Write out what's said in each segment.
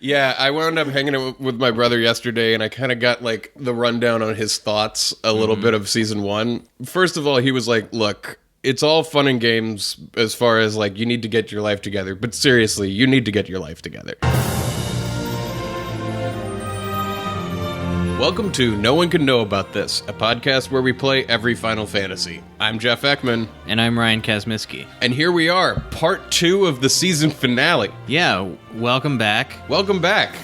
Yeah, I wound up hanging out with my brother yesterday, and I kind of got, like, the rundown on his thoughts a little bit of season 1. First of all, he was like, look, it's all fun and games as far as, like, you need to get your life together. But seriously, you need to get your life together. Welcome to No One Can Know About This, a podcast where we play every Final Fantasy. I'm Jeff Ekman. And I'm Ryan Kazmiski. And here we are, part 2 of the season finale. Yeah, welcome back. Welcome back.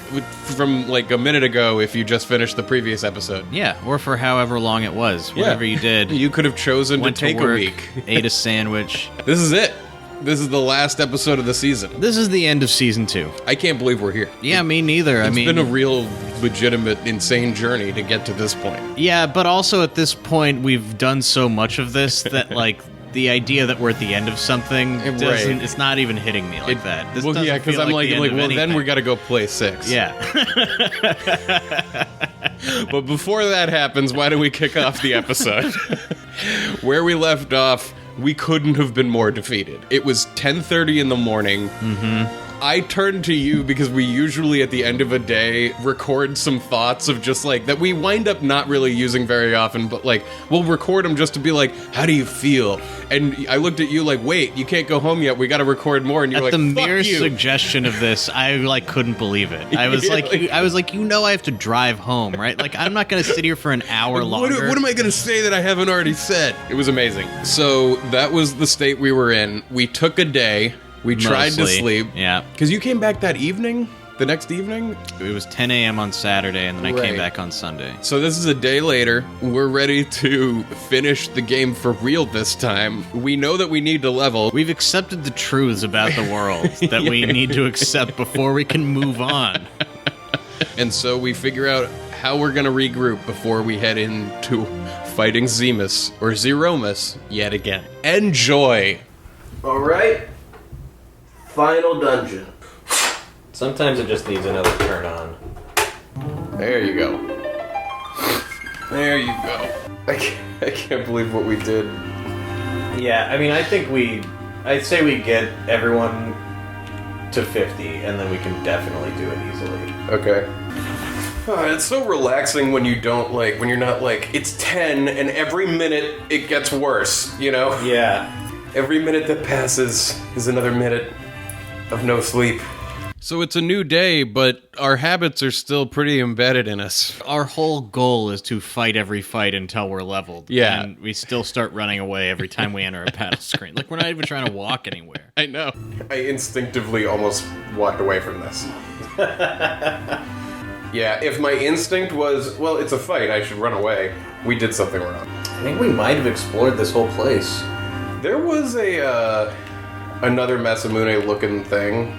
From like a minute ago if you just finished the previous episode. Yeah, or for however long it was. Whatever you did. You could have chosen to take work, a week. Ate a sandwich. This is it. This is the last episode of the season. This is the end of season 2. I can't believe we're here. Yeah, me neither. It's been a real, legitimate, insane journey to get to this point. Yeah, but also at this point, we've done so much of this that, like, the idea that we're at the end of something doesn't, it's not even hitting me like that. This well, yeah, because I'm like well, then we got to go play 6. Yeah. But before that happens, why don't we kick off the episode? Where we left off, we couldn't have been more defeated. It was 10:30 in the morning. I turned to you because we usually at the end of a day record some thoughts of just like that we wind up not really using very often, but like we'll record them just to be like, how do you feel? And I looked at you like, wait, you can't go home yet. We got to record more. And you're like, the fuck mere you. Suggestion of this, I like couldn't believe it. I was like, I have to drive home, right? Like I'm not going to sit here for an hour longer. What am I going to say that I haven't already said? It was amazing. So that was the state we were in. We took a day. We tried to sleep. Yeah. Because you came back that evening? The next evening? It was 10 a.m. on Saturday, and then I came back on Sunday. So this is a day later. We're ready to finish the game for real this time. We know that we need to level. We've accepted the truths about the world that we need to accept before we can move on. And so we figure out how we're going to regroup before we head into fighting Zemus, or Zeromus, yet again. Enjoy! Alright. Final dungeon. Sometimes it just needs another turn on. There you go. There you go. I can't believe what we did. Yeah, I mean, I'd say we get everyone to 50, and then we can definitely do it easily. Okay. It's so relaxing when you don't like, when you're not like, it's 10 and every minute it gets worse, you know? Yeah. Every minute that passes is another minute of no sleep. So it's a new day, but our habits are still pretty embedded in us. Our whole goal is to fight every fight until we're leveled. Yeah. And we still start running away every time we enter a battle screen. Like, we're not even trying to walk anywhere. I know. I instinctively almost walked away from this. Yeah, if my instinct was, well, it's a fight, I should run away, we did something wrong. I think we might have explored this whole place. There was another Masamune-looking thing.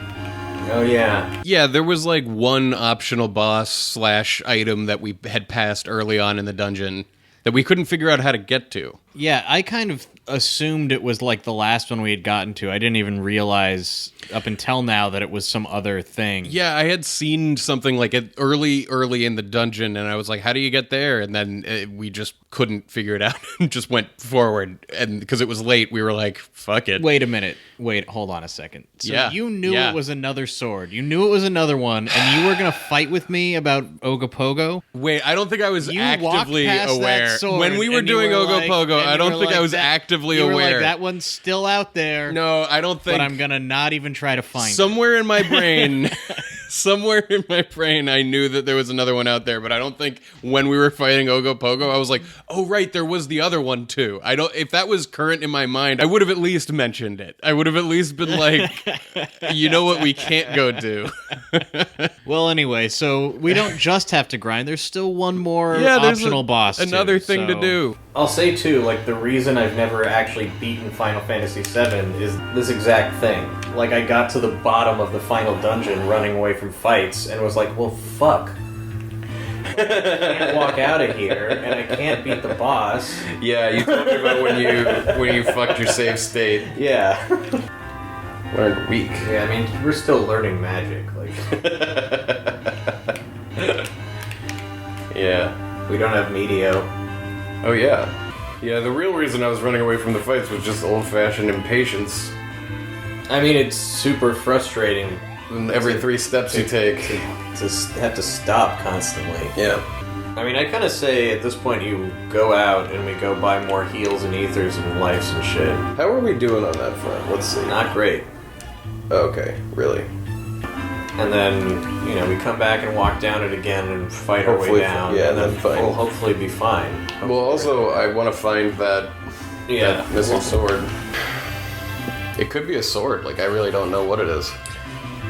Oh, yeah. Yeah, there was like one optional boss / item that we had passed early on in the dungeon that we couldn't figure out how to get to. Yeah, I kind of assumed it was like the last one we had gotten to. I didn't even realize up until now that it was some other thing. Yeah, I had seen something like it early in the dungeon, and I was like, how do you get there? And then we just couldn't figure it out and just went forward. And because it was late, we were like, fuck it. Wait a minute. Wait, hold on a second. So yeah. You knew it was another sword. You knew it was another one, and you were going to fight with me about Ogopogo? Wait, I don't think I was actively aware. Sword, when we were doing Ogopogo, I don't think I was actively aware. You were like, that one's still out there. No, I don't think. But I'm going to not even try to find it. Somewhere in my brain, I knew that there was another one out there, but I don't think when we were fighting Ogopogo, I was like, oh, right, there was the other one, too. If that was current in my mind, I would have at least mentioned it. I would have at least been like, you know what we can't go do. Well, anyway, so we don't just have to grind. There's still one more optional boss, another thing to do. I'll say, too, like, the reason I've never actually beaten Final Fantasy VII is this exact thing. Like, I got to the bottom of the final dungeon running away from fights and was like, well, fuck. I can't walk out of here, and I can't beat the boss. Yeah, you told me about when you fucked your save state. Yeah. Learned weak. Yeah, I mean, we're still learning magic. Like, yeah. We don't have Meteo. Oh, yeah. Yeah, the real reason I was running away from the fights was just old-fashioned impatience. I mean, it's super frustrating And every 3 steps you take. To have to stop constantly. Yeah. I mean, I kind of say at this point you go out and we go buy more heals and ethers and lives and shit. How are we doing on that front? Let's see. Not great. Okay, really. And then, we come back and walk down it again and fight our way down. Yeah, and then fine. we'll hopefully be fine. Hopefully. Well, also, I want to find that missing sword. It could be a sword. Like, I really don't know what it is.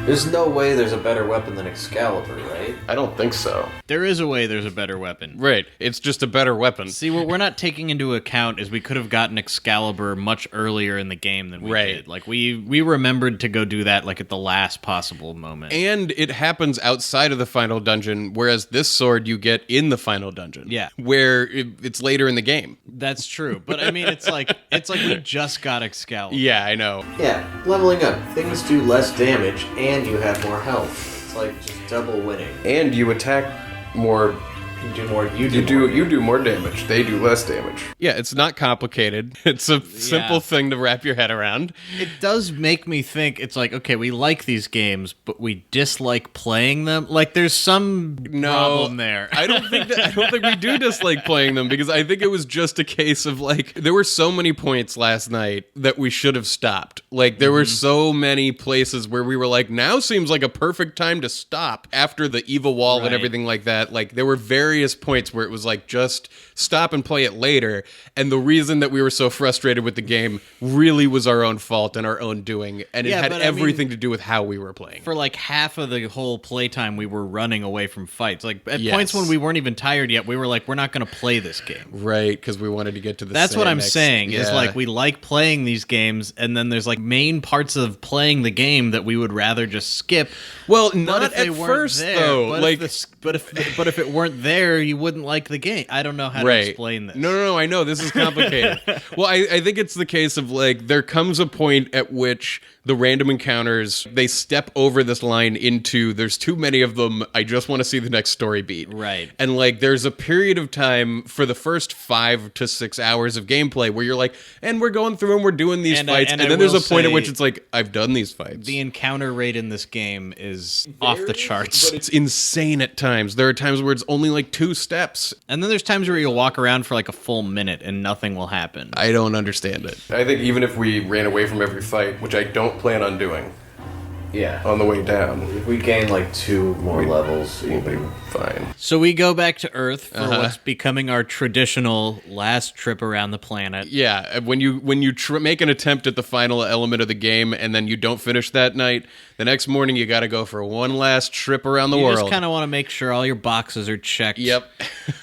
There's no way there's a better weapon than Excalibur, right? I don't think so. There is a way there's a better weapon. Right. It's just a better weapon. See, what we're not taking into account is we could have gotten Excalibur much earlier in the game than we did. Like, we remembered to go do that, like, at the last possible moment. And it happens outside of the final dungeon, whereas this sword you get in the final dungeon. Yeah. Where it's later in the game. That's true. But, I mean, it's like we just got Excalibur. Yeah, I know. Yeah, leveling up. Things do less damage and you have more health. It's like just double winning. And you attack more. You do more. You do more damage. They do less damage. Yeah, it's not complicated. It's a simple thing to wrap your head around. It does make me think. It's like, okay, we like these games, but we dislike playing them. Like, there's some problem there. I don't think we do dislike playing them, because I think it was just a case of, like, there were so many points last night that we should have stopped. Like, there were so many places where we were like, now seems like a perfect time to stop after the evil wall and everything like that. Like, there were various points where it was like, just stop and play it later. And the reason that we were so frustrated with the game really was our own fault and our own doing. And it had everything to do with how we were playing. For like half of the whole playtime, we were running away from fights. Like, at points when we weren't even tired yet, we were like, we're not going to play this game. Right, because we wanted to get to the That's what I'm saying, is like, we like playing these games, and then there's like main parts of playing the game that we would rather just skip. Well, not at first, though. But if it weren't there, you wouldn't like the game. I don't know how to explain this. No, I know. This is complicated. Well, I think it's the case of, like, there comes a point at which the random encounters, they step over this line into, there's too many of them, I just want to see the next story beat. Right. And, like, there's a period of time for the first 5 to 6 hours of gameplay where you're like, and we're going through and we're doing these fights, and then there's a point at which it's like, I've done these fights. The encounter rate in this game is off the charts. But it's insane at times. There are times where it's only like 2 steps. And then there's times where you'll walk around for like a full minute and nothing will happen. I don't understand it. I think even if we ran away from every fight, which I don't plan on doing, on the way down, if we gain like 2 more levels, we'll be fine. So we go back to Earth for what's becoming our traditional last trip around the planet. Yeah, when you make an attempt at the final element of the game and then you don't finish that night, the next morning you got to go for one last trip around the world. You just kind of want to make sure all your boxes are checked. Yep.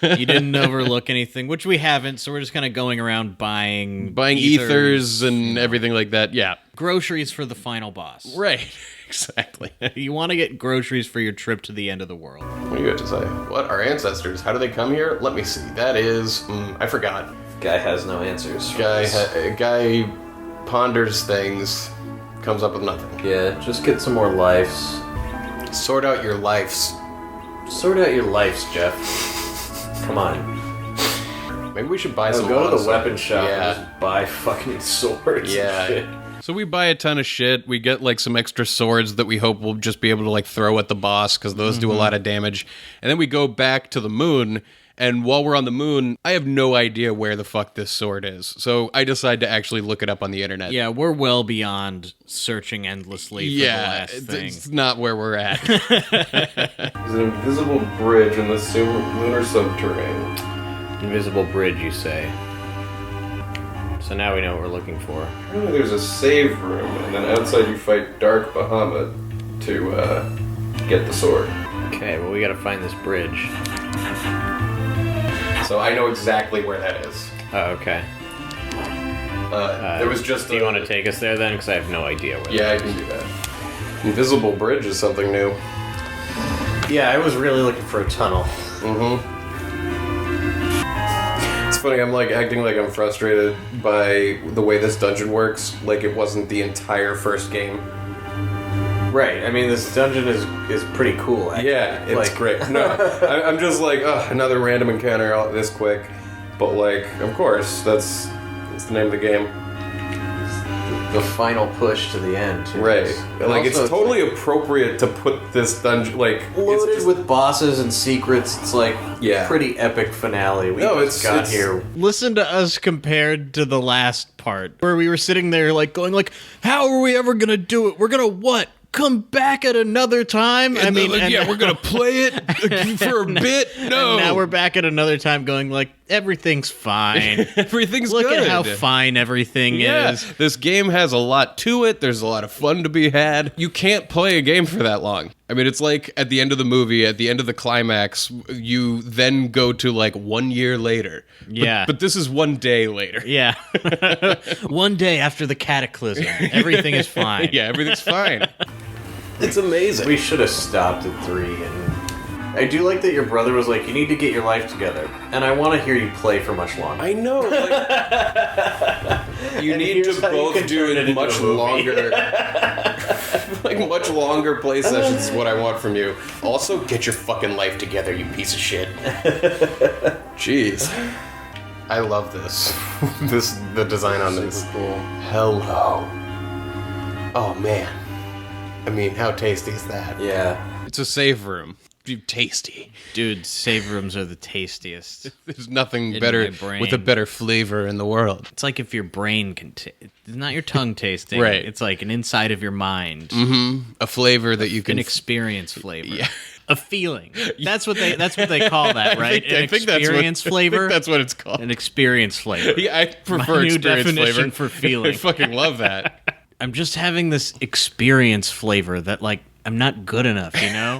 You didn't overlook anything, which we haven't, so we're just kind of going around buying ethers and everything like that. Yeah. Groceries for the final boss. Right. Exactly. You want to get groceries for your trip to the end of the world. What do you have to say? What? Our ancestors? How do they come here? Let me see. That is... I forgot. Guy has no answers. Guy ponders things, comes up with nothing. Yeah, just get some more lives. Sort out your lives. Sort out your lives, Jeff. Come on. Maybe we should buy some. Go to the weapon shop and just buy fucking swords and shit. So we buy a ton of shit. We get like some extra swords that we hope we'll just be able to like throw at the boss, because those do a lot of damage. And then we go back to the moon. And while we're on the moon, I have no idea where the fuck this sword is. So I decide to actually look it up on the internet. Yeah, we're well beyond searching endlessly for the last thing. It's not where we're at. There's an invisible bridge in the lunar subterranean. Invisible bridge, you say? So now we know what we're looking for. Apparently there's a save room, and then outside you fight Dark Bahamut to get the sword. Okay, well we gotta find this bridge. So I know exactly where that is. Oh, okay. There was just. Do you want to take us there then? Because I have no idea where. Yeah, I can do that. Invisible bridge is something new. Yeah, I was really looking for a tunnel. It's funny. I'm like acting like I'm frustrated by the way this dungeon works. Like it wasn't the entire first game. Right. I mean, this dungeon is pretty cool. Actually. Yeah, it's great. No, I'm just like, another random encounter this quick. But like, of course, that's the name of the game. the final push to the end, too. Right. And Like, it's also, totally appropriate to put this dungeon, like... loaded it's just, with bosses and secrets. It's like Yeah. pretty epic finale. We No, just got here. Listen to us compared to the last part, where we were sitting there like going like, how are we ever gonna do it? We're gonna what? Come back at another time? And we're gonna play it for a bit. No, And now we're back at another time going like, everything's fine. everything's Look good. at how fine everything is. This game has a lot to it. There's a lot of fun to be had. You can't play a game for that long. I mean, it's like at the end of the movie, at the end of the climax, you then go to like 1 year later. Yeah. But this is 1 day later. Yeah. One day after the cataclysm, everything is fine. Yeah, everything's fine. it's amazing. We should have stopped at 3. And I do like that your brother was like, you need to get your life together. And I want to hear you play for much longer. I know. Like, you And need here's to how you both can do turn it it into much a movie. longer. Like, much longer play sessions is what I want from you. Also, get your fucking life together, you piece of shit. Jeez. I love this. The design on this. Super cool. Hello. Oh, man. I mean, how tasty is that? Yeah. It's a save room. Tasty. Dude, save rooms are the tastiest. There's nothing In better my brain. with a better flavor in the world. It's like if your brain can it's not your tongue tasting. Right. It's like an inside of your mind. A flavor that you An can experience flavor. Yeah. A feeling. That's what they call that, right? I think that's experience flavor. I think that's what it's called. An experience flavor. Yeah, I prefer My new experience definition flavor. for feeling. I fucking love that. I'm just having this experience flavor that like I'm not good enough, you know?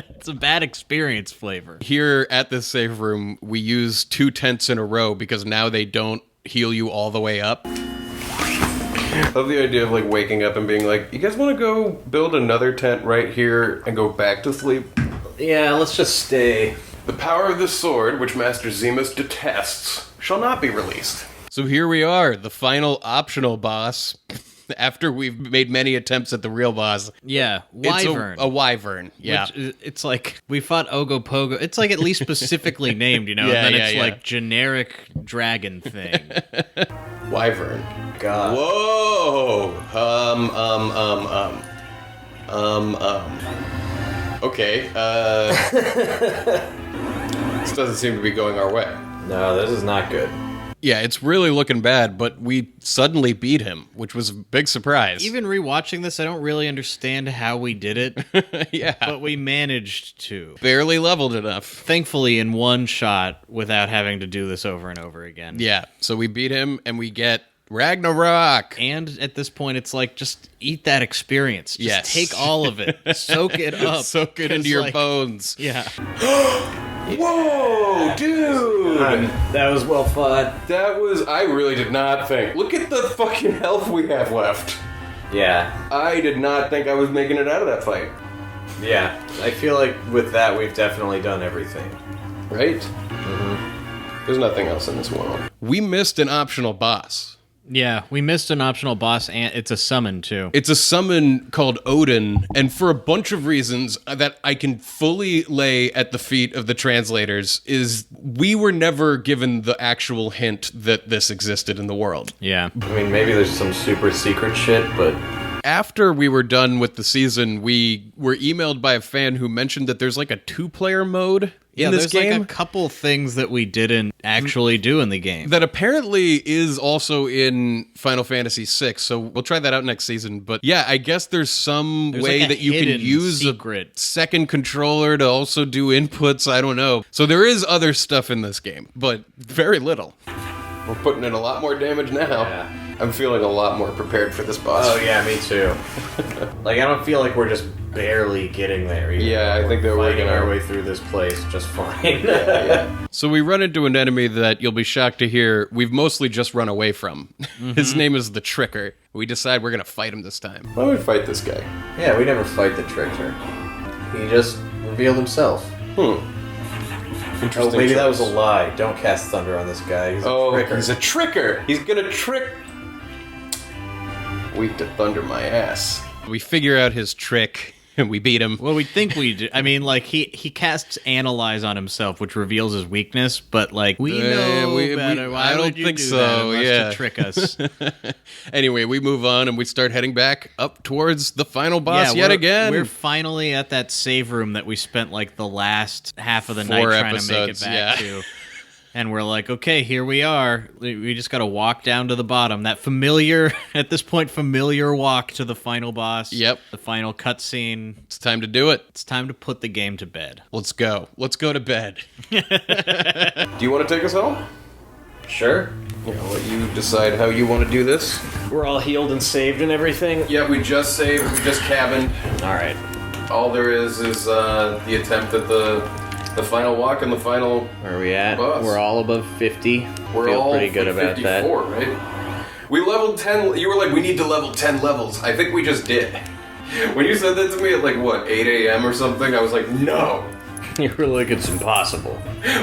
It's a bad experience flavor. Here at this save room, we use 2 tents in a row because now they don't heal you all the way up. I love the idea of like waking up and being like, you guys want to go build another tent right here and go back to sleep? Yeah, let's just stay. The power of this sword, which Master Zemus detests, shall not be released. So here we are, the final optional boss. After we've made many attempts at the real boss. Yeah, It's wyvern. a wyvern, yeah. Which it's like we fought Ogopogo. It's like at least specifically named, you know, Yeah, and then yeah, it's yeah. like generic dragon thing. Wyvern. God. Whoa! Okay, this doesn't seem to be going our way. No, this is not good. Yeah, it's really looking bad, but we suddenly beat him, which was a big surprise. Even rewatching this, I don't really understand how we did it, yeah, but we managed to. barely leveled enough. Thankfully, in one shot without having to do this over and over again. Yeah, so we beat him, and we get Ragnarok. And at this point, it's like, just eat that experience. Just Yes. take all of it. Soak it up. Soak it 'Cause, into your like, bones. Yeah. Whoa, dude! That was well fought. That was, I really did not think. Look at the fucking health we have left. Yeah. I did not think I was making it out of that fight. Yeah. I feel like with that, we've definitely done everything. Right? Mm-hmm. There's nothing else in this world. We missed an optional boss. Yeah, we missed an optional boss, and it's a summon, too. It's a summon called Odin, and for a bunch of reasons that I can fully lay at the feet of the translators, is we were never given the actual hint that this existed in the world. Yeah. I mean, maybe there's some super secret shit, but After we were done with the season, we were emailed by a fan who mentioned that there's like a 2-player mode in this there's game. like a couple things that we didn't actually do in the game. That apparently is also in Final Fantasy VI, so we'll try that out next season. But yeah, I guess there's some way like a that you can hidden use secret. a second controller to also do inputs. I don't know. So there is other stuff in this game, but very little. We're putting in a lot more damage now. Yeah. I'm feeling a lot more prepared for this boss. oh yeah, me too. Like I don't feel like we're just barely getting there. Either. Yeah, I think that we're fighting gonna- our way through this place just fine. Yeah. So we run into an enemy that you'll be shocked to hear we've mostly just run away from. His name is the Tricker. We decide we're going to fight him this time. Why don't we fight this guy? Yeah, we never fight the trickster. He just revealed himself. Interesting Oh, maybe that was choice. a lie. Don't cast thunder on this guy. He's a Oh, tricker. he's a tricker. He's gonna trick. Weak to thunder my ass. We figure out his trick. and we beat him. Well, we think we do. I mean, like, he casts Analyze on himself, which reveals his weakness, but, like, we know better. Why I don't would you think do so, that unless yeah. to trick us? Anyway, we move on and we start heading back up towards the final boss yet we're- again. We're finally at that save room that we spent, like, the last half of the 4 night trying episodes, to make it back to. And we're like, okay, here we are. We just got to walk down to the bottom. That familiar, at this point, familiar walk to the final boss. Yep. The final cutscene. It's time to do it. It's time to put the game to bed. Let's go. Let's go to bed. Do you want to take us home? Sure. I'll let you decide how you want to do this. We're all healed and saved and everything. Yeah, we just saved. We just cabined. All right. All there is the attempt at the final walk and the final. Where are we at? Boss. We're all above 50. We're Feel all pretty good like about 54, right? We leveled 10. You were like, we need to level 10 levels. I think we just did. When you said that to me at like what 8 a.m. or something, I was like, no. that. You were like, it's impossible.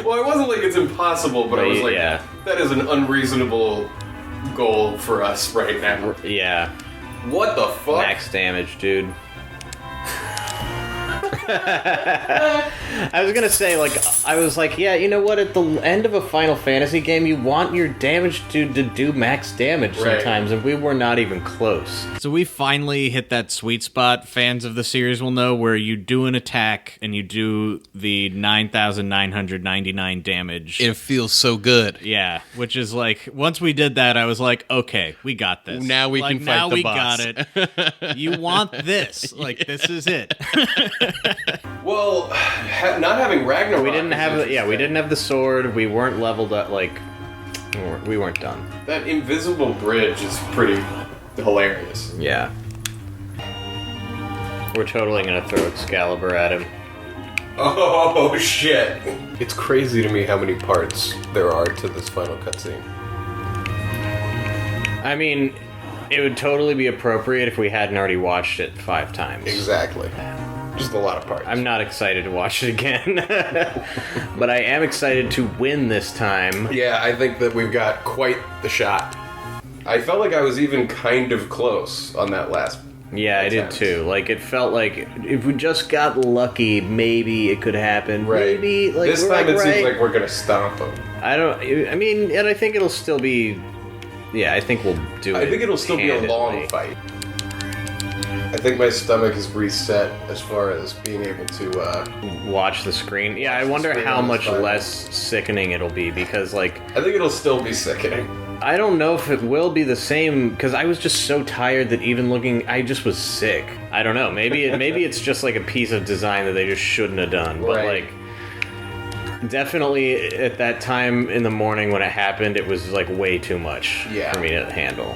Well, I wasn't like it's impossible, but I was like, Yeah. that is an unreasonable goal for us right now. Yeah. What the fuck? Max damage, dude. I was gonna say, like, I was like, yeah, you know what? At the end of a Final Fantasy game, you want your damage to do max damage Right. sometimes, and we were not even close. So we finally hit that sweet spot, fans of the series will know, where you do an attack and you do the 9,999 damage. It feels so good. Yeah, which is like, once we did that, I was like, okay, we got this. Now we Like, can fight now the we boss. got it. You want this. Like, this is it. Well, not having Ragnarok. We didn't is have, we interesting. didn't have the sword. We weren't leveled up. Like, we weren't done. That invisible bridge is pretty hilarious. Yeah. We're totally gonna throw Excalibur at him. Oh shit! It's crazy to me how many parts there are to this final cutscene. I mean, it would totally be appropriate if we hadn't already watched it 5 times. Exactly. Just a lot of parts. I'm not excited to watch it again, but I am excited to win this time. Yeah, I think that we've got quite the shot. I felt like I was even kind of close on that last. Yeah, I did attempt. too. Like, it felt like if we just got lucky, maybe it could happen. Right. Maybe, like, this we're time like, it seems right. like we're gonna stomp them. I mean, and I think it'll still be. Yeah, I think we'll do it. I think it'll still be a long handedly. fight. I think my stomach is reset as far as being able to. Watch the screen. Yeah, I wonder screen how on much this time. less sickening it'll be because, like, I think it'll still be sickening. I don't know if it will be the same because I was just so tired that even looking, I just was sick. I don't know. Maybe it's just like a piece of design that they just shouldn't have done. But Right. like, definitely at that time in the morning when it happened, it was like way too much Yeah. for me to handle.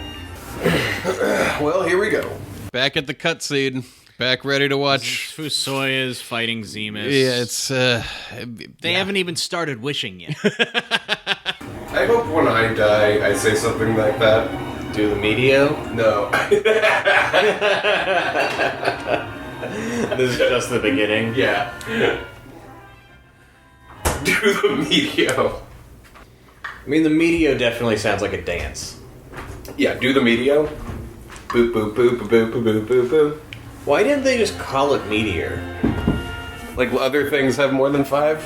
Well, here we go. Back at the cutscene. Back ready to watch. Fusoya's fighting Zemus. Yeah, it's They haven't even started wishing yet. I hope when I die, I say something like that. Do the medio? No. This is just the beginning. Yeah. Do the medio. I mean, the medio definitely sounds like a dance. Yeah, do the medio. Boop, boop, boop, boop, boop, boop, boop, boop. Why didn't they just call it meteor? Like other things have more than 5?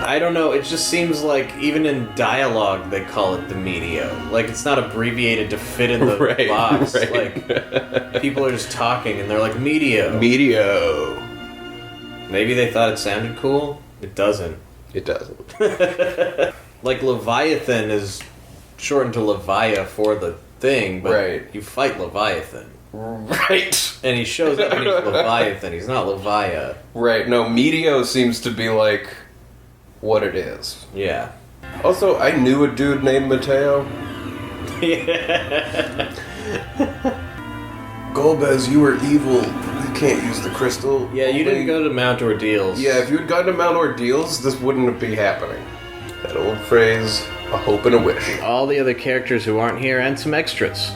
I don't know, it just seems like even in dialogue they call it the medio. Like, it's not abbreviated to fit in the Right, box. right. Like, people are just talking and they're like, medio. Medio. Maybe they thought it sounded cool? It doesn't. It doesn't. Like, Leviathan is shortened to Levia for the thing, but Right. you fight Leviathan. Right. And he shows up and he's Leviathan, he's not Levia. Right. No, medio seems to be like what it is. Yeah. Also, I knew a dude named Mateo. Golbez, you were evil. You can't use the crystal. Yeah, you didn't go to Mount Ordeals. Yeah, if you had gone to Mount Ordeals, this wouldn't be happening. That old phrase, a hope and a wish. All the other characters who aren't here and some extras.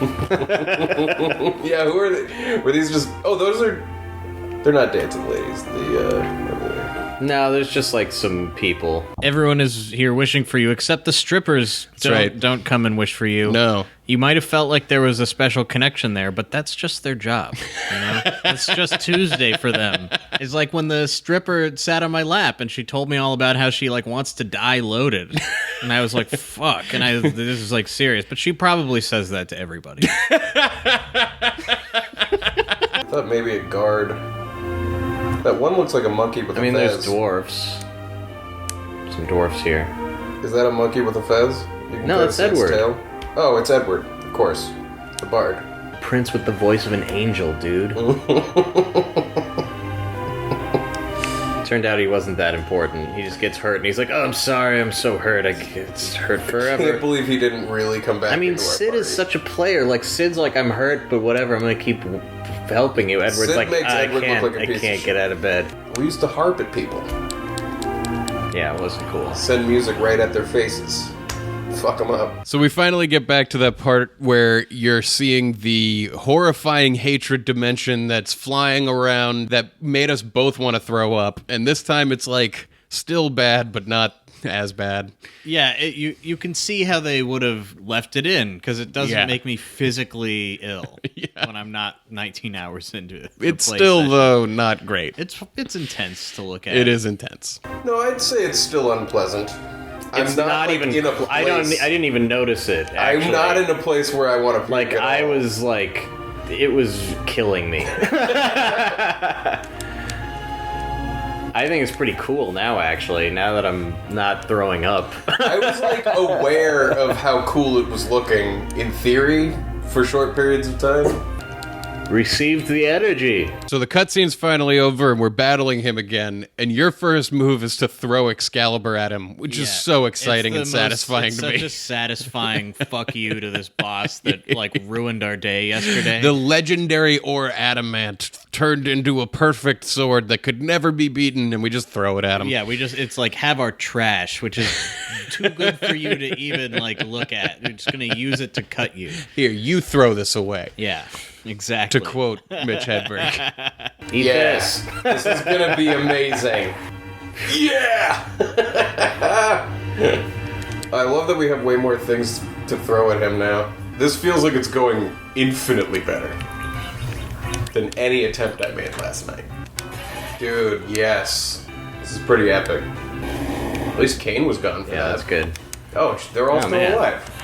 Yeah, who are they? Were these just... Oh, those are... They're not dancing ladies. No, there's just like some people. Everyone is here wishing for you, except the strippers right. don't come and wish for you. no. You might have felt like there was a special connection there, but that's just their job, you know? It's just Tuesday for them. It's like when the stripper sat on my lap and she told me all about how she, like, wants to die loaded. And I was like, fuck. And this is, like, serious. But she probably says that to everybody. I thought maybe a guard. That one looks like a monkey with a fez. there's dwarfs. Some dwarfs here. Is that a monkey with a fez? No, it's Edward. Tail? Oh, it's Edward, of course. The bard. Prince with the voice of an angel, dude. Turned out he wasn't that important. He just gets hurt, and he's like, "Oh, I'm sorry, I'm so hurt. It's hurt I forever." can't believe he didn't really come back. I mean, into our Sid is party. such a player. Like, Sid's like, "I'm hurt, but whatever. I'm gonna keep helping you." Edward's Sid like, makes "I Edward can't. look like a I piece of can't shit." get out of bed." We used to harp at people. Yeah, it wasn't cool. Send music right at their faces. Fuck them up. So we finally get back to that part where you're seeing the horrifying hatred dimension that's flying around that made us both want to throw up. And this time it's like still bad, but not as bad. Yeah, you can see how they would have left it in, because it doesn't Yeah. make me physically ill Yeah. when I'm not 19 hours into it. It's still, though, not great. It's intense to look at. It is intense. No, I'd say it's still unpleasant. It's not like, even. in a place. I didn't even notice it. Actually. I'm not in a place where I want to. Like, I was like, it was killing me. I think it's pretty cool now, actually, now that I'm not throwing up. I was like aware of how cool it was looking in theory for short periods of time. Received the energy. So the cutscene's finally over and we're battling him again, and your first move is to throw Excalibur at him, which is so exciting and satisfying to me. It's such a satisfying fuck you to this boss that like ruined our day yesterday. The legendary ore adamant turned into a perfect sword that could never be beaten, and we just throw it at him. Yeah, it's like have our trash, which is too good for you to even like look at. You're just gonna use it to cut you. Here, you throw this away. Yeah, exactly. To quote Mitch Hedberg. Eat Yes, this is gonna be amazing. Yeah! I love that we have way more things to throw at him now. This feels like it's going infinitely better than any attempt I made last night. Dude, yes. This is pretty epic. At least Kane was gone for Yeah, that. that's good. Oh, they're all still man. alive.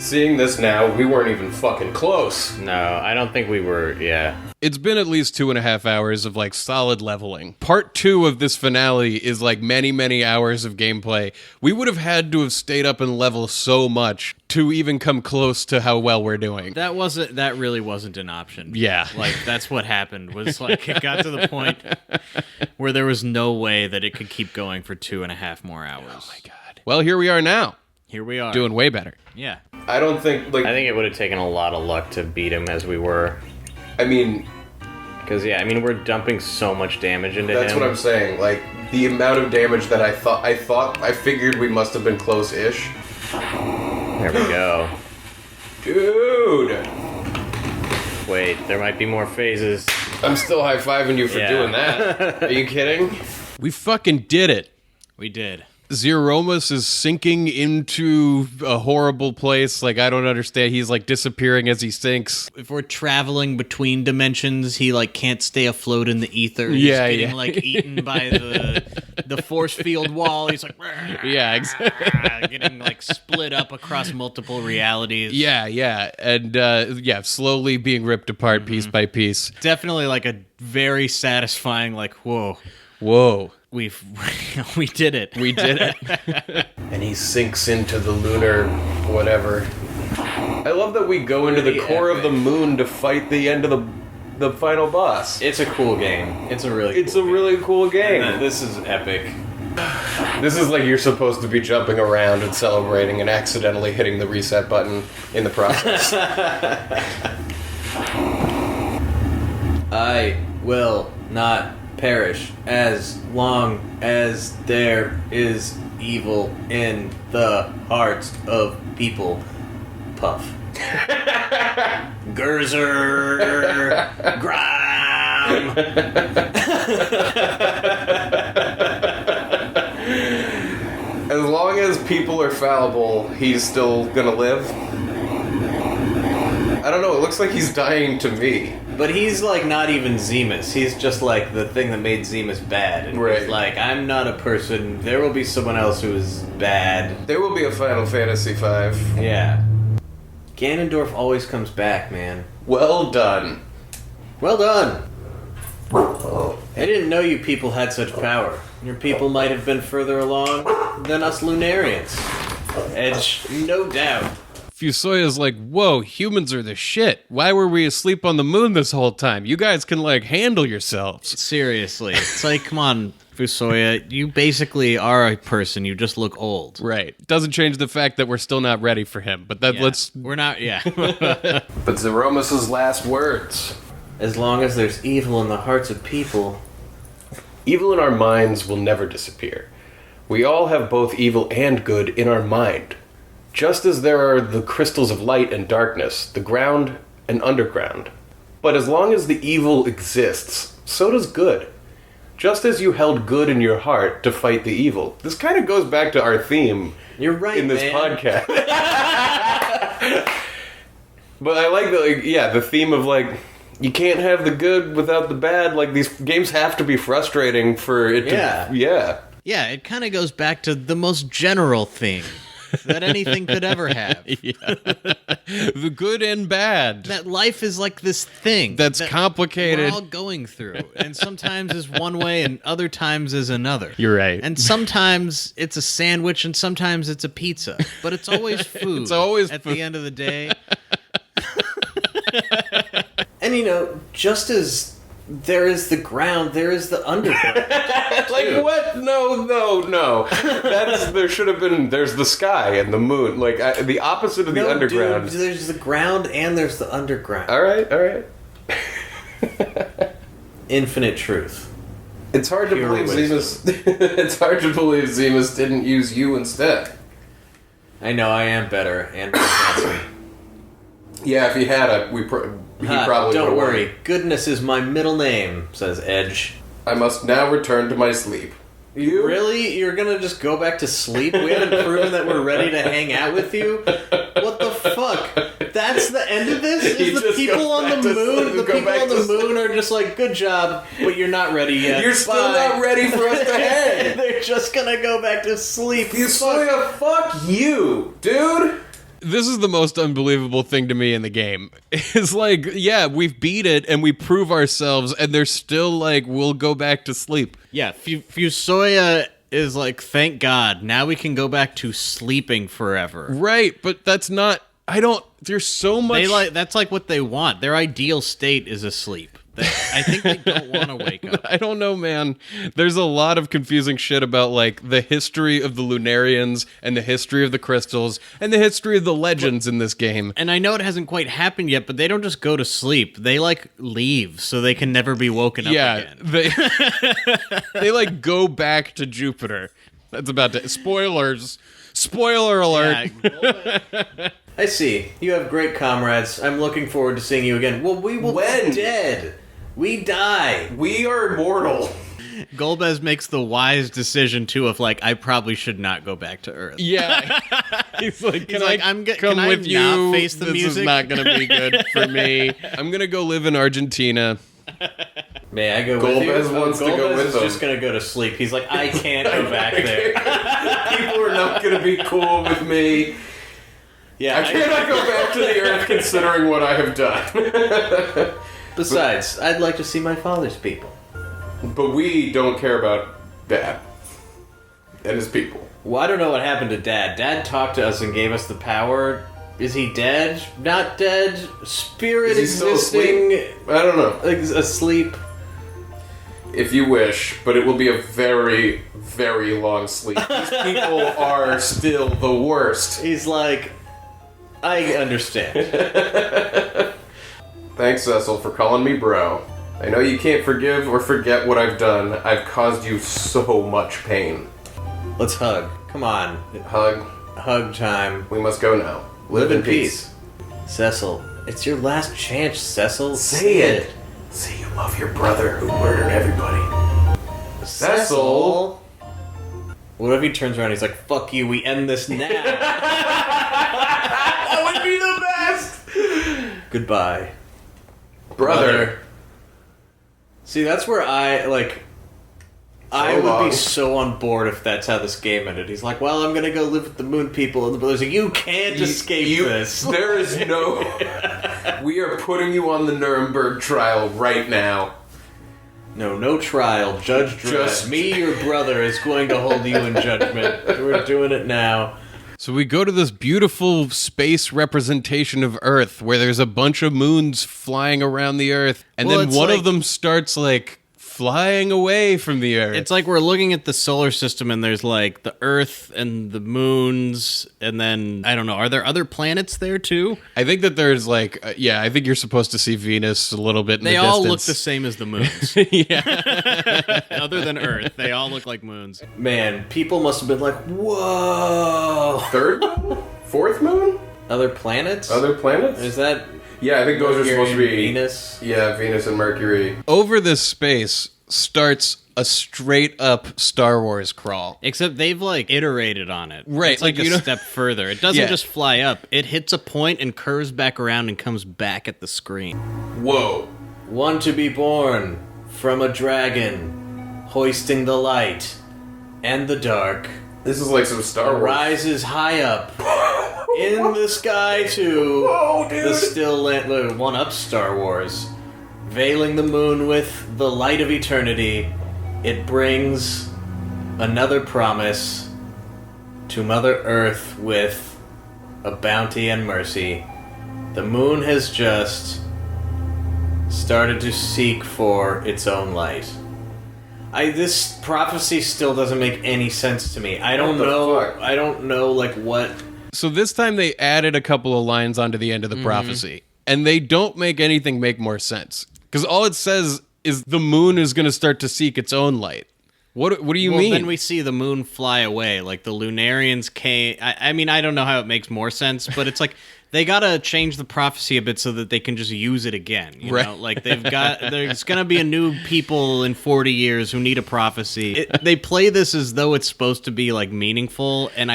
Seeing this now, we weren't even fucking close. No, I don't think we were, yeah. It's been at least 2.5 hours of like solid leveling. Part 2 of this finale is like many, many hours of gameplay. We would have had to have stayed up and level so much to even come close to how well we're doing. That really wasn't an option. Yeah. Like that's what happened was like it got to the point where there was no way that it could keep going for 2.5 more hours. Oh my God. Well, here we are now. Here we are. Doing way better. Yeah. I don't think, like, I think it would have taken a lot of luck to beat him as we were. I mean, Because, yeah, I mean, we're dumping so much damage into that's him. what I'm saying. Like, the amount of damage that I figured we must have been close-ish. There we go. Dude! Wait, there might be more phases. I'm still high-fiving you for Yeah. doing that. Are you kidding? We fucking did it. We did. Zeromus is sinking into a horrible place. Like, I don't understand. He's like disappearing as he sinks. If we're traveling between dimensions, he like can't stay afloat in the ether. He's Yeah, getting yeah. like eaten by the force field wall. He's like Yeah, exactly. getting like split up across multiple realities. Yeah. And, slowly being ripped apart piece by piece. Definitely like a very satisfying like whoa. We did it. We did it. And he sinks into the lunar whatever. I love that we go into the Pretty core of epic. the moon to fight the end of the final boss. It's a cool game. It's a really It's a really cool game. This is epic. This is like you're supposed to be jumping around and celebrating and accidentally hitting the reset button in the process. I will not perish as long as there is evil in the hearts of people. Puff. Gerzer. Gram. As long as people are fallible, he's still gonna live. I don't know, it looks like he's dying to me. But he's like not even Zemus. He's just like the thing that made Zemus bad. And Right. he's like, I'm not a person. There will be someone else who is bad. There will be a Final Fantasy V. Yeah. Ganondorf always comes back, man. Well done. Well done. Oh. I didn't know you people had such power. Your people might have been further along than us Lunarians. Edge, no doubt. Fusoya's like, whoa, humans are the shit. Why were we asleep on the moon this whole time? You guys can, like, handle yourselves. Seriously. It's like, come on, Fusoya. You basically are a person. You just look old. Right. Doesn't change the fact that we're still not ready for him. But that Yeah. We're not, yeah. But Zeromus' last words. As long as there's evil in the hearts of people. Evil in our minds will never disappear. We all have both evil and good in our mind. Just as there are the crystals of light and darkness, the ground and underground. But as long as the evil exists, so does good. Just as you held good in your heart to fight the evil. This kind of goes back to our theme You're right, in this man. podcast. But I like the theme of like, you can't have the good without the bad. Like, these games have to be frustrating for it to... Yeah. Yeah, it kind of goes back to the most general thing that anything could ever have. The good and bad. That life is like this thing That's that complicated. we're all going through, and sometimes is one way, and other times is another. You're right. And sometimes it's a sandwich, and sometimes it's a pizza, but it's always food. It's always at food. the end of the day. And you know, just as there is the ground, there is the underground. Like, what? No. There should have been, there's the sky and the moon. Like, the opposite of the underground. Dude, there's the ground and there's the underground. Alright. Infinite truth. It's hard to Pure believe wisdom. It's hard to believe Zemus didn't use you instead. I know, I am better and more handsome. Yeah, if he had he probably Don't would've worry, won. goodness is my middle name, says Edge. I must now return to my sleep. You? Really? You're gonna just go back to sleep? We haven't proven that we're ready to hang out with you? What the fuck? That's the end of this? He Is the just people goes on back the to moon? sleep, The go people back on to the sleep. moon are just like, good job, but you're not ready yet. You're still Bye." not ready for us to hang. They're just gonna go back to sleep. Fusoya, fuck you, dude! This is the most unbelievable thing to me in the game. It's like, yeah, we've beat it and we prove ourselves, and they're still like, we'll go back to sleep. Yeah, Fusoya is like, thank God, now we can go back to sleeping forever. Right, but that's not. There's so much. That's like what they want. Their ideal state is asleep. I think they don't want to wake up. I don't know, man. There's a lot of confusing shit about, like, the history of the Lunarians and the history of the crystals and the history of the legends in this game. And I know it hasn't quite happened yet, but they don't just go to sleep. They, like, leave so they can never be woken up again. They like, go back to Jupiter. That's about to... Spoilers. Spoiler alert. Yeah. I see. You have great comrades. I'm looking forward to seeing you again. Well, we will When? be dead. We die. We are immortal. Golbez makes the wise decision, too, of, like, I probably should not go back to Earth. Yeah. He's like, can I come can I with you? not face the this music? is not going to be good for me. I'm going to go live in Argentina. May I go with you? Golbez wants to go Golbez with is them. just going to go to sleep. He's like, I can't go back there. People are not going to be cool with me. Yeah. I cannot go back to the Earth considering what I have done. Besides, I'd like to see my father's people. But we don't care about Dad and his people. Well, I don't know what happened to Dad. Dad talked to us and gave us the power. Is he dead? Not dead? Spirit Is he still existing? I don't know. Asleep? If you wish, but it will be a very, very long sleep. These people are still the worst. He's like, I understand. Thanks, Cecil, for calling me bro. I know you can't forgive or forget what I've done. I've caused you so much pain. Let's hug. Come on. Hug. Hug time. We must go now. Live in peace. Cecil, it's your last chance, Cecil. Say it. Say you love your brother who murdered everybody. Cecil. What if he turns around and he's like, fuck you, we end this now. That would be the best! Goodbye. Brother. See, that's where I would be so on board if that's how this game ended. He's like, well, I'm gonna go live with the moon people, and the brother's like, you can't escape this. There is no... We are putting you on the Nuremberg trial right now. No trial. Judge Dredd. Just me, your brother, is going to hold you in judgment. We're doing it now. So we go to this beautiful space representation of Earth where there's a bunch of moons flying around the Earth, and then one of them starts like flying away from the Earth. It's like we're looking at the solar system and there's like the Earth and the moons, and then I don't know, are there other planets there too? I think that there's like I think you're supposed to see Venus a little bit in the They distance. all look the same as the moons. Yeah. Other than Earth, they all look like moons. Man, people must have been like, whoa. Third moon? Fourth moon? Other planets? Other planets? Is that... Yeah, I think those are supposed to be... Venus? Yeah, Venus and Mercury. Over this space starts a straight up Star Wars crawl. Except they've like iterated on it. Right, It's like like, a step further. It doesn't Yeah. just fly up. It hits a point and curves back around and comes back at the screen. Whoa. One to be born from a dragon, hoisting the light and the dark, This is like some Star Wars. rises high up in the sky to Whoa, dude. the still one up Star Wars, veiling the moon with the light of eternity. It brings another promise to Mother Earth with a bounty and mercy. The moon has just started to seek for its own light. This prophecy still doesn't make any sense to me. I don't know. fuck? I don't know, like, what... So this time they added a couple of lines onto the end of the prophecy, and they don't make anything make more sense. Because all it says is the moon is going to start to seek its own light. What do you mean? Then we see the moon fly away. Like the Lunarians came. I mean, I don't know how it makes more sense, but it's like they gotta change the prophecy a bit so that they can just use it again. You know, like there's gonna be a new people in 40 years who need a prophecy. They play this as though it's supposed to be like meaningful, and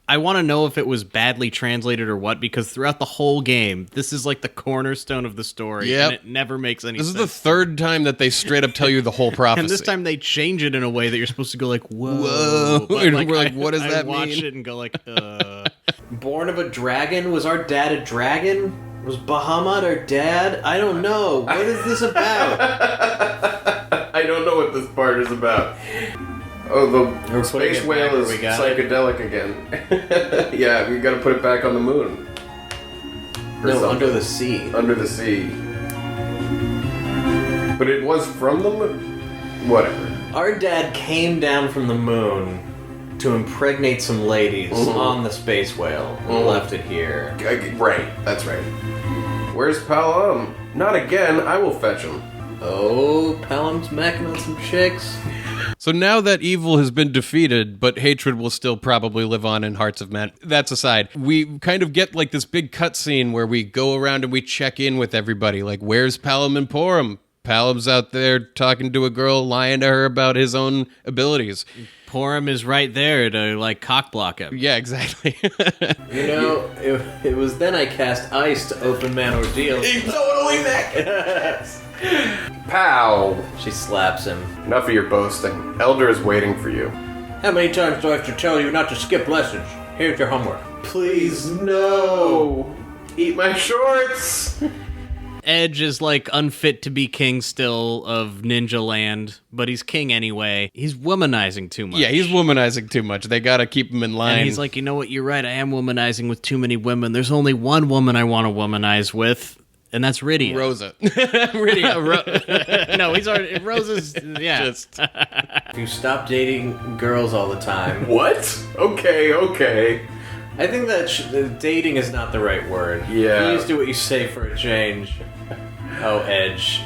I want to know if it was badly translated or what, because throughout the whole game, this is like the cornerstone of the story, and it never makes any This sense. is the third time that they straight up tell you the whole prophecy. And this time they change it in a way that you're supposed to go like, whoa. Whoa. But, And we're like, what does that I watch mean? it and go like, Born of a dragon? Was our dad a dragon? Was Bahamut our dad? I don't know. What is this about? I don't know what this part is about. Oh, the space it whale back where is we got psychedelic again. Yeah, we gotta put it back on the moon. Or No, something. under the sea. Under the sea. But it was from the moon? Whatever. Our dad came down from the moon to impregnate some ladies on the space whale and left it here. Right, that's right. Where's Palam? Not again, I will fetch him. Oh, Palam's macking on some chicks. So now that evil has been defeated, but hatred will still probably live on in hearts of men. That's aside. We kind of get like this big cutscene where we go around and we check in with everybody. Like, where's Palam and Porum? Palam's out there talking to a girl, lying to her about his own abilities. Porum is right there to like cockblock him. Yeah, exactly. You know, it was then I cast ice to open man ordeal. Totally neck! Pow! She slaps him. Enough of your boasting. Elder is waiting for you. How many times do I have to tell you not to skip lessons? Here's your homework. Please, no! Eat my shorts! Edge is like unfit to be king still of Ninja Land, but he's king anyway. He's womanizing too much. Yeah, he's womanizing too much. They gotta keep him in line. And he's like, you know what, you're right, I am womanizing with too many women. There's only one woman I want to womanize with, and that's Rydia. Rosa. Rydia. No, he's already... Rosa's... Yeah. Just... If you stop dating girls all the time... What? Okay. I think that dating is not the right word. Yeah. Please do what you say for a change. Oh, Edge.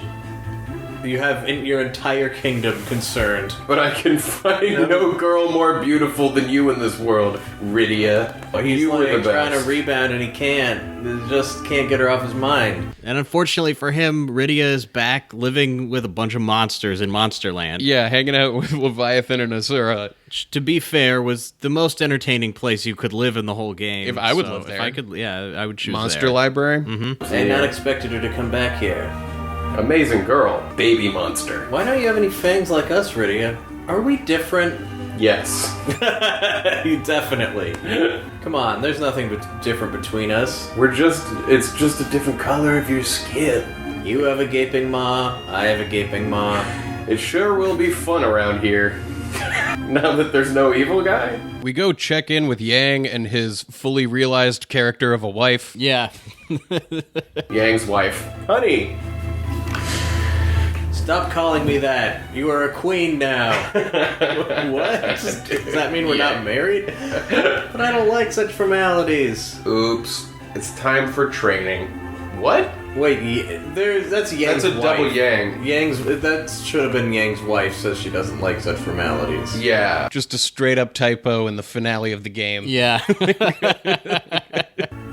You have your entire kingdom concerned. But I can find no girl more beautiful than you in this world, Rydia. He's You were like the trying to best. rebound and he can't. He just can't get her off his mind. And unfortunately for him, Rydia is back living with a bunch of monsters in Monsterland. Yeah, hanging out with Leviathan and Asura. Which, to be fair, was the most entertaining place you could live in the whole game. If I would So live if there. I could, yeah, I would choose Monster there. Library? And not expected her to come back here. Amazing girl. Baby monster. Why don't you have any fangs like us, Rydia? Are we different? Yes. You definitely. Come on, there's nothing different between us. It's just a different color of your skin. You have a gaping maw, I have a gaping maw. It sure will be fun around here. Now that there's no evil guy. We go check in with Yang and his fully realized character of a wife. Yeah. Yang's wife. Honey. Stop calling me that. You are a queen now. What? Does that mean we're not married? But I don't like such formalities. Oops. It's time for training. What? Wait, that's Yang's That's a wife. double Yang. That should have been Yang's wife, says she doesn't like such formalities. Yeah. Just a straight up typo in the finale of the game. Yeah.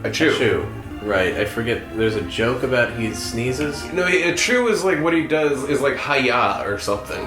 A chew. Chew. Right, I forget, there's a joke about he sneezes. No, a chew is like what he does is like hiya or something.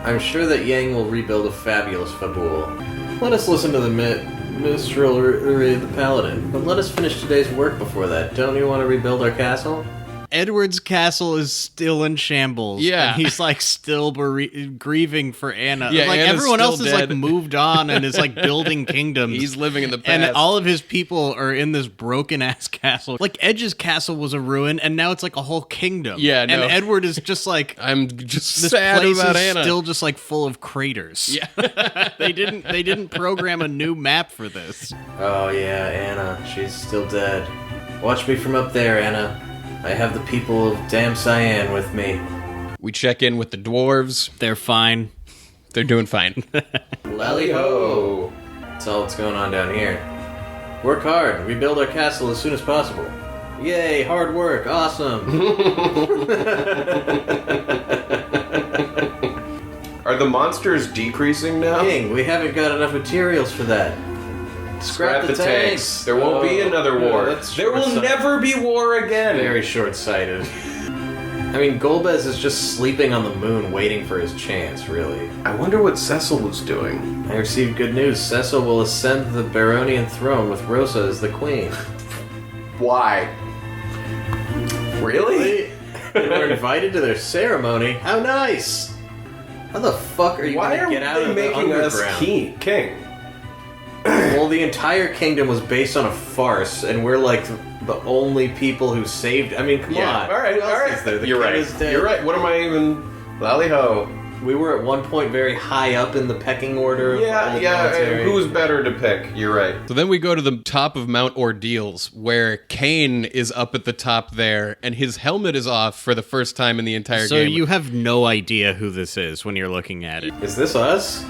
I'm sure that Yang will rebuild a fabulous Fabul. Let us listen to the Mistral the Paladin, but let us finish today's work before that. Don't you want to rebuild our castle? Edward's castle is still in shambles. Yeah. And he's like still grieving for Anna. Yeah, like Anna's everyone else still is like dead. moved on and is like building kingdoms. He's living in the past. and all of his people are in this broken ass castle. Like Edge's castle was a ruin, and now it's like a whole kingdom. Yeah, no. And Edward is just like I'm just this sad place about is Anna. still just like full of craters. Yeah. they didn't program a new map for this. Oh yeah, Anna. She's still dead. Watch me from up there, Anna. I have the people of Dam Cyan with me. We check in with the dwarves. They're fine. They're doing fine. Lally ho! That's all that's going on down here. Work hard. Rebuild our castle as soon as possible. Yay, hard work. Awesome. Are the monsters decreasing now? King, we haven't got enough materials for that. Scrap the tanks. There won't be another war. That's There will short-sighted. never be war again. Very short-sighted. I mean, Golbez is just sleeping on the moon waiting for his chance, really. I wonder what Cecil was doing. I received good news. Cecil will ascend the Baronian throne with Rosa as the queen. Why? Really? They were invited to their ceremony. How nice! How the fuck are you Why gonna are get out they of the making us underground? king? Well, the entire kingdom was based on a farce, and we're like the only people who saved. I mean, come on. All right, Who all else right. is there? The You're king right. is dead. You're right. What am I even? Lally ho. We were at one point very high up in the pecking order. Of all Yeah, the yeah. military. Who's better to pick? You're right. So then we go to the top of Mount Ordeals, where Cain is up at the top there, and his helmet is off for the first time in the entire So game. you have no idea who this is when you're looking at it. Is this us?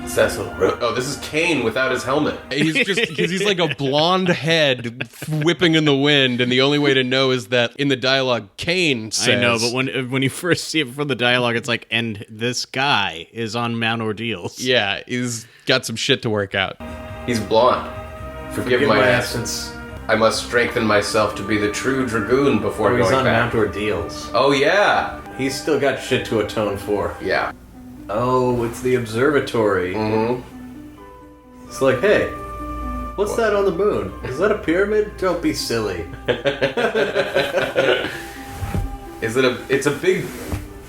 Cecil. Oh, this is Cain without his helmet. He's just because he's like a blonde head whipping in the wind, and the only way to know is that in the dialogue, Cain says, I know, but when you first see it from the dialogue, it's like, and this guy is on Mount Ordeals. yeah, he's got some shit to work out. He's blonde. Forgive my absence. I must strengthen myself to be the true dragoon before Oh, he's going on back. Mount Ordeals. Oh yeah, He's still got shit to atone for. yeah. Oh, it's the observatory. Mm-hmm. It's like, hey, what's that on the moon? Is that a pyramid? Don't be silly. It's a big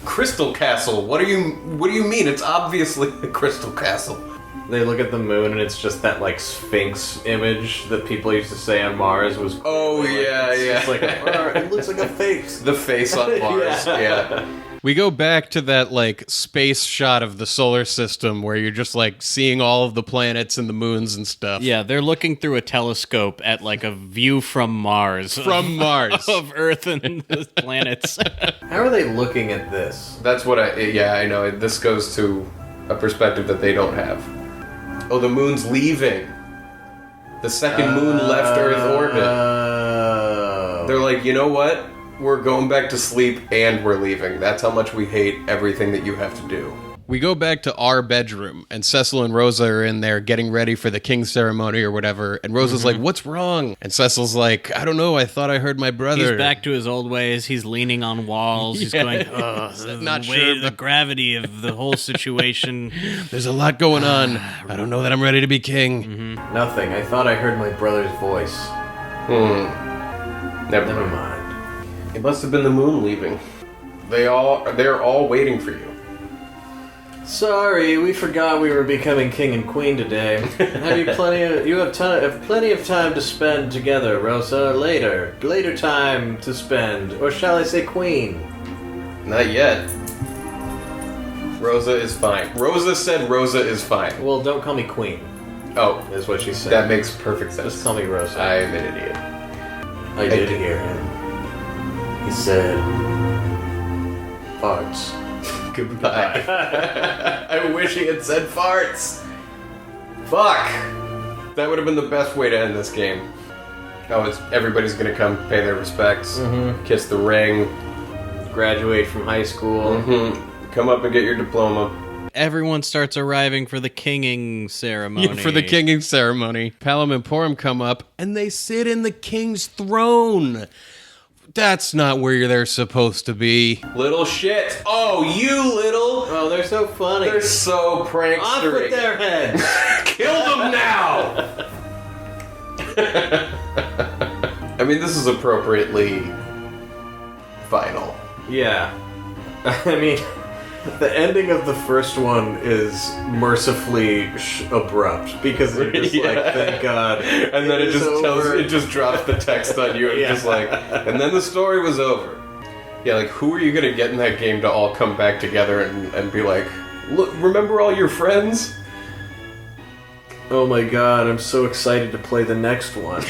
crystal castle. What do you mean? It's obviously a crystal castle. They look at the moon and it's just that like Sphinx image that people used to say on Mars was. Oh yeah, yeah. It's like it looks like a face. The face on Mars. yeah. We go back to that like space shot of the solar system where you're just like seeing all of the planets and the moons and stuff. Yeah, they're looking through a telescope at like a view from Mars. From Mars. Of Earth and the planets. How are they looking at this? That's what I know. This goes to a perspective that they don't have. Oh, the moon's leaving. The second moon left Earth orbit. They're like, you know what? We're going back to sleep and we're leaving. That's how much we hate everything that you have to do. We go back to our bedroom, and Cecil and Rosa are in there getting ready for the king's ceremony or whatever, and Rosa's like, what's wrong? And Cecil's like, I don't know, I thought I heard my brother. He's back to his old ways. He's leaning on walls. He's going, Not the sure, the but- gravity of the whole situation. There's a lot going on. I don't know that I'm ready to be king. Nothing. I thought I heard my brother's voice. Never mind. It must have been the moon leaving. They're all waiting for you. Sorry, we forgot we were becoming king and queen today. You have plenty of time to spend together, Rosa. Later time to spend, or shall I say queen? Not yet. Rosa is fine. Rosa said Rosa is fine. Well, don't call me queen. Oh, Is what she said. that makes perfect sense. Just call me Rosa. I'm an idiot. I did hear him. He said, farts. Goodbye. I wish he had said farts. Fuck. That would have been the best way to end this game. Oh, everybody's gonna come pay their respects, kiss the ring, Graduate from high school. come up and get your diploma. Everyone starts arriving for the kinging ceremony. For the kinging ceremony. Palom and Porum come up, and they sit in the king's throne. That's not where they're supposed to be. Little shit. Oh, you little. Oh, they're so funny. They're so Off prankstery. with their heads. Kill them now! I mean, this is appropriately final. Yeah. I mean, the ending of the first one is mercifully abrupt because you're just like, thank God. And then it just drops the text on you and just like, and then the story was over. Yeah, like, who are you gonna get in that game to all come back together and be like, look, remember all your friends? Oh my God, I'm so excited to play the next one.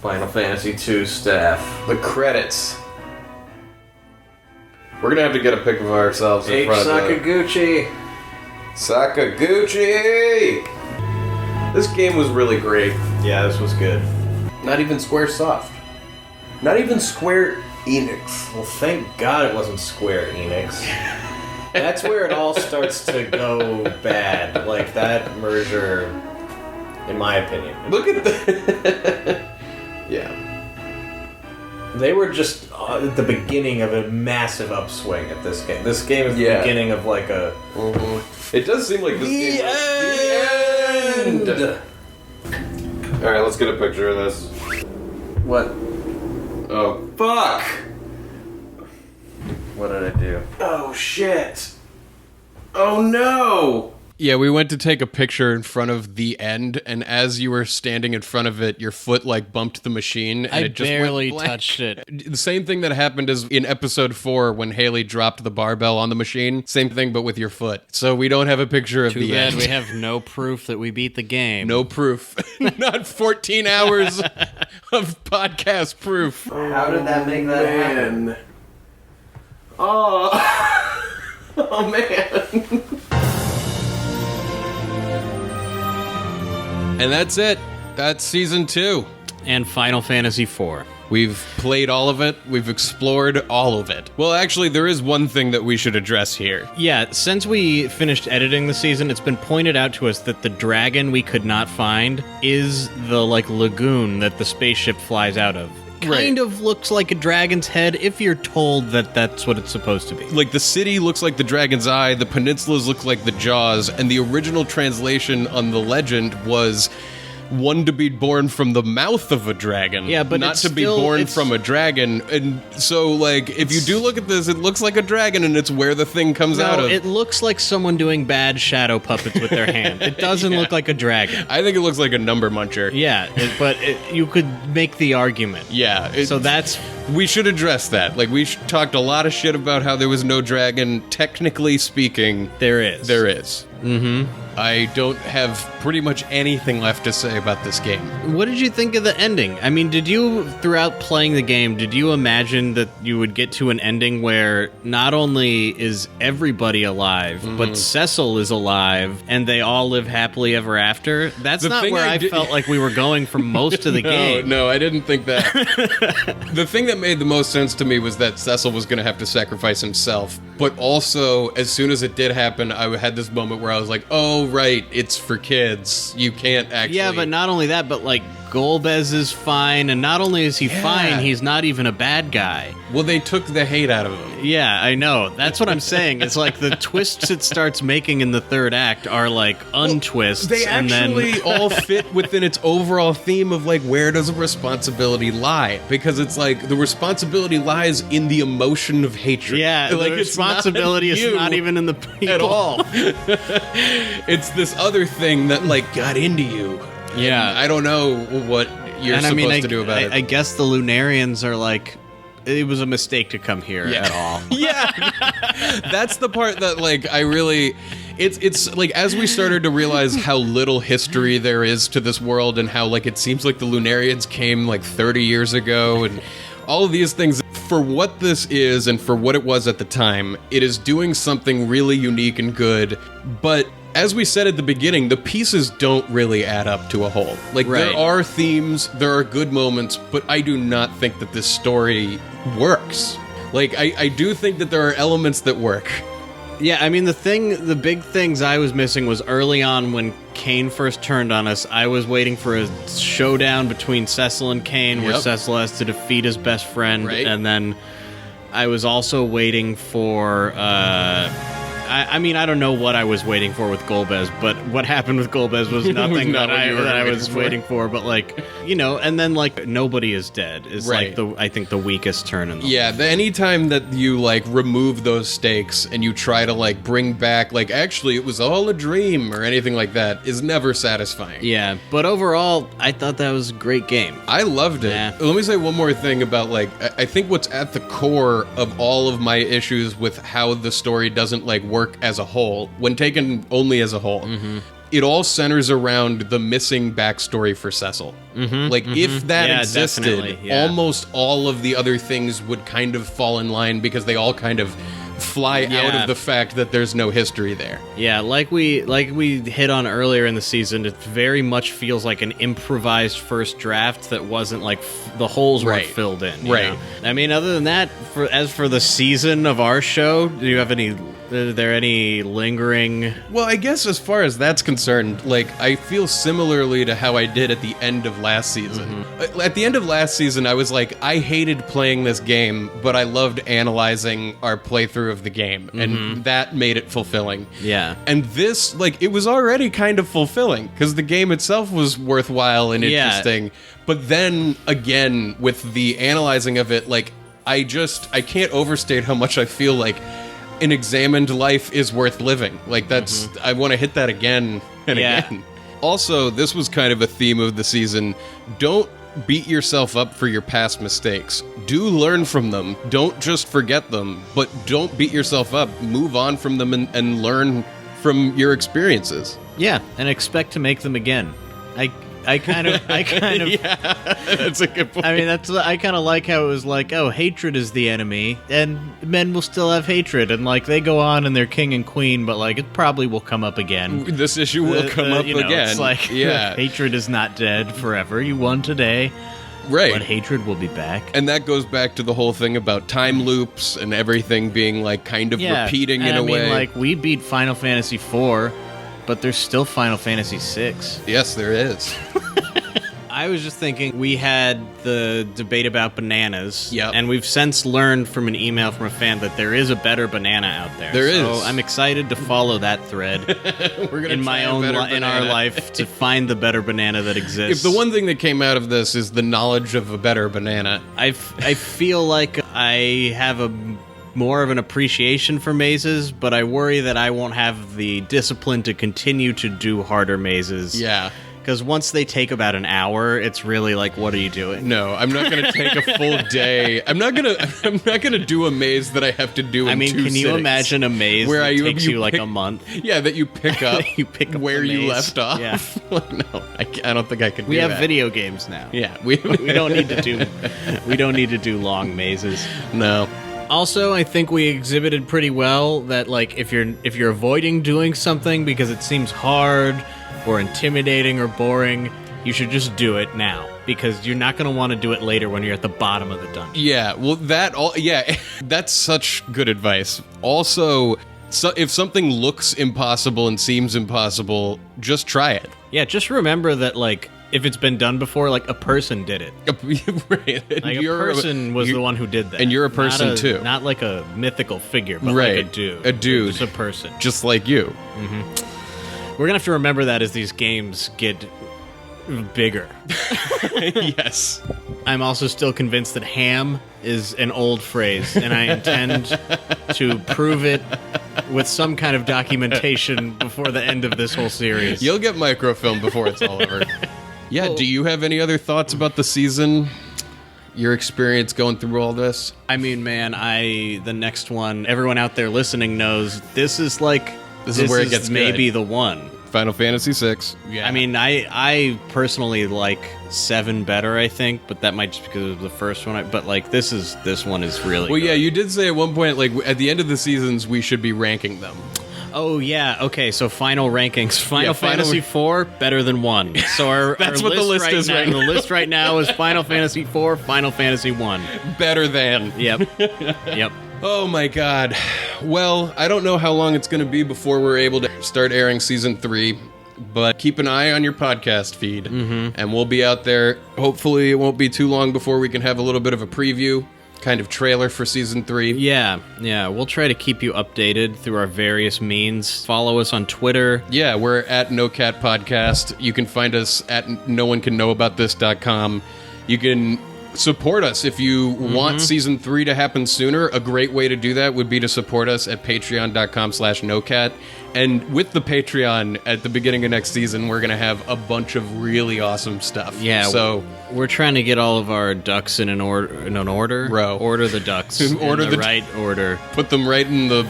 Final Fantasy II staff. The credits. We're gonna have to get a pic of ourselves in H. front of the... Sakaguchi. Sakaguchi! This game was really great. Yeah, this was good. Not even Square Soft. Not even Square Enix. Well, thank God it wasn't Square Enix. That's where it all starts to go bad. Like, that merger, in my opinion. Look at the... Yeah. They were just at the beginning of a massive upswing at this game. This game is the beginning of like a... It does seem like this game... The end! Alright, let's get a picture of this. What? Oh, fuck! What did I do? Oh, shit! Oh, no! Yeah, we went to take a picture in front of the end, and as you were standing in front of it, your foot, like, bumped the machine, and I it just barely went blank. touched it. The same thing that happened is in episode 4 when Haley dropped the barbell on the machine. Same thing, but with your foot. So we don't have a picture of Too the bad end. we have no proof that we beat the game. No proof. Not 14 hours of podcast proof. How did that make that happen? Oh, oh man. And that's it. That's season 2. And Final Fantasy IV. We've played all of it. We've explored all of it. Well, actually, there is one thing that we should address here. Yeah, since we finished editing the season, it's been pointed out to us that the dragon we could not find is the, like, lagoon that the spaceship flies out of. Kind of looks like a dragon's head if you're told that that's what it's supposed to be. Like, the city looks like the dragon's eye, the peninsulas look like the jaws, and the original translation on the legend was one to be born from the mouth of a dragon. Yeah, but not it's to be still- born it's- from a dragon. And so, like, if you do look at this, it looks like a dragon, and it's where the thing comes out No, of. it looks like someone doing bad shadow puppets with their hand. It doesn't look like a dragon. I think it looks like a number muncher. Yeah, but you could make the argument. Yeah. So that's... We should address that. Like, we talked a lot of shit about how there was no dragon. Technically speaking, There is. there is. Mm-hmm. I don't have pretty much anything left to say about this game. What did you think of the ending? I mean, did you, throughout playing the game, did you imagine that you would get to an ending where not only is everybody alive, but Cecil is alive, and they all live happily ever after? That's The not thing where I I did- felt like we were going for most of the game. No, No, I didn't think that. The thing that made the most sense to me was that Cecil was going to have to sacrifice himself. But also, as soon as it did happen, I had this moment where I was like, oh, right, it's for kids. You can't actually... Yeah, but not only that, but, like, Golbez is fine, and not only is he fine, he's not even a bad guy. Well, they took the hate out of him. Yeah, I know. That's what I'm saying. It's like the twists it starts making in the third act are, like, untwists. They and actually then... all fit within its overall theme of, like, where does a responsibility lie? Because it's like, the responsibility lies in the emotion of hatred. Yeah, like, the responsibility is not even in the people. At all. It's this other thing that, like, got into you. Yeah. And I don't know what you're supposed to do about it. I guess the Lunarians are like, it was a mistake to come here at all. Yeah. That's the part that, like, I really... It's like, as we started to realize how little history there is to this world and how, like, it seems like the Lunarians came, like, 30 years ago and all of these things... For what this is and for what it was at the time, it is doing something really unique and good, but... As we said at the beginning, the pieces don't really add up to a whole. Like, there are themes, there are good moments, but I do not think that this story works. Like, I do think that there are elements that work. Yeah, I mean, the big things I was missing was early on when Kane first turned on us, I was waiting for a showdown between Cecil and Kane where Cecil has to defeat his best friend, and then I was also waiting for... I mean, I don't know what I was waiting for with Golbez, but what happened with Golbez was nothing that I was waiting for. But, like, you know, and then, like, nobody is dead is, like, I think the weakest turn in the whole. Anytime that you, like, remove those stakes and you try to, like, bring back, like, actually, it was all a dream or anything like that is never satisfying. Yeah, but overall, I thought that was a great game. I loved it. Yeah. Let me say one more thing about, like, I think what's at the core of all of my issues with how the story doesn't, like, work as a whole, when taken only as a whole, it all centers around the missing backstory for Cecil. Like, if that existed, almost all of the other things would kind of fall in line because they all kind of fly out of the fact that there's no history there. Yeah, like we hit on earlier in the season, it very much feels like an improvised first draft that wasn't like the holes weren't filled in. You know? I mean, other than that, as for the season of our show, do you have any? Are there any lingering? Well, I guess as far as that's concerned, like, I feel similarly to how I did at the end of last season. At the end of last season, I was like, I hated playing this game, but I loved analyzing our playthrough of the game, and that made it fulfilling. Yeah. And this, like, it was already kind of fulfilling, because the game itself was worthwhile and interesting. But then, again, with the analyzing of it, like, I can't overstate how much I feel like an examined life is worth living. Like, that's, I want to hit that again and again. Also, this was kind of a theme of the season. Don't beat yourself up for your past mistakes. Do learn from them. Don't just forget them, but don't beat yourself up. Move on from them and learn from your experiences. Yeah, and expect to make them again. I kind of yeah, that's a good point. I mean, I kind of like how it was like, oh, hatred is the enemy, and men will still have hatred, and, like, they go on and they're king and queen, but, like, it probably will come up again. This issue will come up again. It's like, hatred is not dead forever. You won today. Right. But hatred will be back. And that goes back to the whole thing about time loops and everything being, like, kind of repeating in a way. I mean, like, we beat Final Fantasy IV, but there's still Final Fantasy VI. Yes, there is. I was just thinking, we had the debate about bananas, Yep. and we've since learned from an email from a fan that there is a better banana out there. There so is. I'm excited to follow that thread We're gonna in my own in our life to find the better banana that exists. If the one thing that came out of this is the knowledge of a better banana, I feel like I have more of an appreciation for mazes, but I worry that I won't have the discipline to continue to do harder mazes. yeah. Because once they take about an hour, it's really like, what are you doing? No, I'm not going to take a full day. I'm not going to do a maze that I have to do in 2 can you sittings. imagine a maze Where that you takes you like pick- a month? Yeah, that you pick up, You pick up where the you maze. left off. Yeah. No, I don't think I could do We have that. video games now. Yeah, We don't need to do long mazes. No. Also, I think we exhibited pretty well that, like, if you're avoiding doing something because it seems hard or intimidating or boring, you should just do it now. because you're not going to want to do it later when you're at the bottom of the dungeon. Yeah, well, that's such good advice. Also, if something looks impossible and seems impossible, just try it. Yeah, just remember that, like, if it's been done before, like, a person did it. Right. Like, a person was the one who did that. And you're a person, too. Not like a mythical figure, but right. like a dude. A dude. Just a person. Just like you. Mm-hmm. We're going to have to remember that as these games get bigger. Yes. I'm also still convinced that ham is an old phrase, and I intend to prove it with some kind of documentation before the end of this whole series. You'll get microfilm before it's all over. Yeah, Well, do you have any other thoughts about the season? Your experience going through all this? I mean, man, the next one, everyone out there listening knows this is like... This is where it gets maybe good. The one. Final Fantasy VI. Yeah. I mean, I personally like 7 better, I think, but that might just because of the first one. But like, this one is really Well, good. yeah, you did say at one point, like, at the end of the seasons, we should be ranking them. Oh, yeah. Okay, so final rankings. Final final- Fantasy IV, better than 1. So our, That's our what the list right is now, right now. The list right now is Final Fantasy IV, Final Fantasy 1. Better than. Yep. Yep. Oh my god. Well, I don't know how long it's going to be before we're able to start airing season 3, but keep an eye on your podcast feed, and we'll be out there. Hopefully it won't be too long before we can have a little bit of a preview, kind of trailer for season 3. Yeah. We'll try to keep you updated through our various means. Follow us on Twitter. Yeah, we're at NoCat Podcast. You can find us at noonecannowabouthis.com. You can support us if you want season 3 to happen sooner. A great way to do that would be to support us at patreon.com/nocat. And with the Patreon, at the beginning of next season, we're going to have a bunch of really awesome stuff. Yeah, So, we're trying to get all of our ducks in an order. Row. Order the ducks Order in the the right order. put them right in the...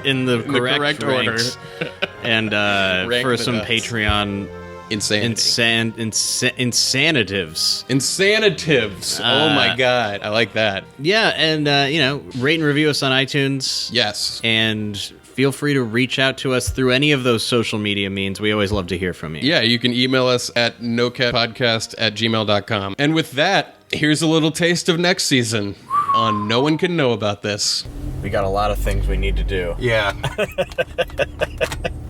in the correct order. ranks. And Rank for the some ducks. Patreon Insanity. insanitives. Insanitives. Oh my god. I like that. Yeah, and rate and review us on iTunes. Yes. And feel free to reach out to us through any of those social media means. We always love to hear from you. Yeah, you can email us at nocatpodcast@gmail.com. And with that, here's a little taste of next season on No One Can Know About This. We got a lot of things we need to do. Yeah.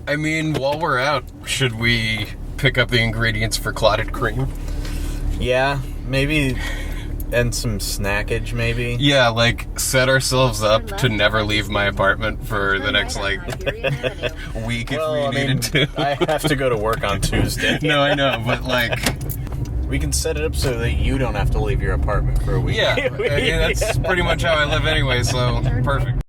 I mean, while we're out, should we pick up the ingredients for clotted cream? Yeah, maybe, and some snackage, maybe. Yeah, like, set ourselves up to never leave my apartment for the next, week if we needed to. I have to go to work on Tuesday. No, I know, but, like... We can set it up so that you don't have to leave your apartment for a week. Yeah, I mean, that's pretty much how I live anyway, so perfect.